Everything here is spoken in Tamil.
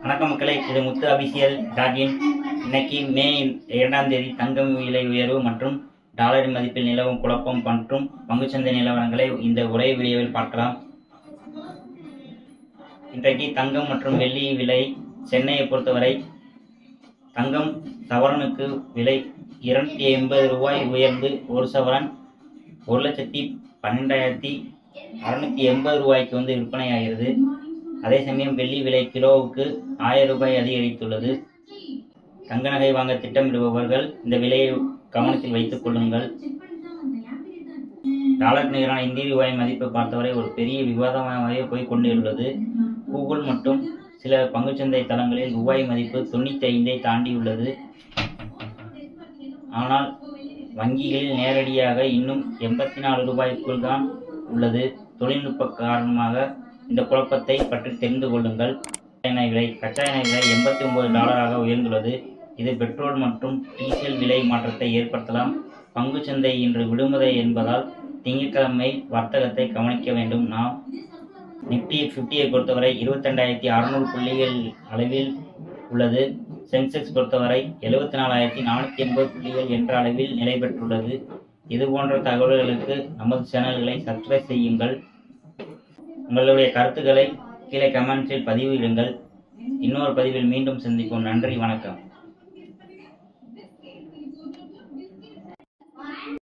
வணக்கம் மக்களே, இது முத்து அபிஷியல் டாகின். இன்னைக்கு மே 2ஆம் தேதி தங்கம் விலை உயர்வு மற்றும் டாலரின் மதிப்பில் நிலவும் குழப்பம் மற்றும் பங்குச்சந்தை நிலவரங்களை இந்த ஒரே வீடியோவில் பார்க்கலாம். இன்றைக்கு தங்கம் மற்றும் வெள்ளி விலை சென்னையை பொறுத்தவரை தங்கம் சவரனுக்கு விலை 280 ரூபாய் உயர்ந்து ஒரு சவரன் 1,12,680 ரூபாய்க்கு விற்பனையாகிறது. அதே சமயம் வெள்ளி விலை கிலோவுக்கு 1000 ரூபாய் அதிகரித்துள்ளது. தங்க நகை வாங்க திட்டமிடுபவர்கள் இந்த விலையை கவனத்தில் வைத்துக் கொள்ளுங்கள். டாலர் நிகரான இந்திய ரூபாய் மதிப்பை பார்த்தவரை ஒரு பெரிய விவாதமாகவே போய் கொண்டுள்ளது. கூகுள் மற்றும் சில பங்குச்சந்தை தளங்களில் ரூபாய் மதிப்பு 95ஐ தாண்டியுள்ளது. ஆனால் வங்கிகளில் நேரடியாக இன்னும் 84 ரூபாய்க்குள் தான் உள்ளது. தொழில்நுட்ப காரணமாக இந்த குழப்பத்தை பற்றி தெரிந்து கொள்ளுங்கள். கச்சா எண்ணெய் விலை $89 உயர்ந்துள்ளது. இது பெட்ரோல் மற்றும் டீசல் விலை மாற்றத்தை ஏற்படுத்தலாம். பங்குச்சந்தை இன்று விடுமுறை என்பதால் திங்கட்கிழமை வர்த்தகத்தை கவனிக்க வேண்டும். நாம் நிப்டி 50ஐ பொறுத்தவரை 22,600 புள்ளிகள் அளவில் உள்ளது. சென்செக்ஸ் பொறுத்தவரை 74,480 புள்ளிகள் என்ற அளவில் நிலை பெற்றுள்ளது. இதுபோன்ற தகவல்களுக்கு நமது சேனல்களை சப்ஸ்கிரைப் செய்யுங்கள். உங்களுடைய கருத்துக்களை கீழே கமெண்ட்ஸில் பதிவிடுங்கள். இன்னொரு பதிவில் மீண்டும் சந்திப்போம். நன்றி, வணக்கம்.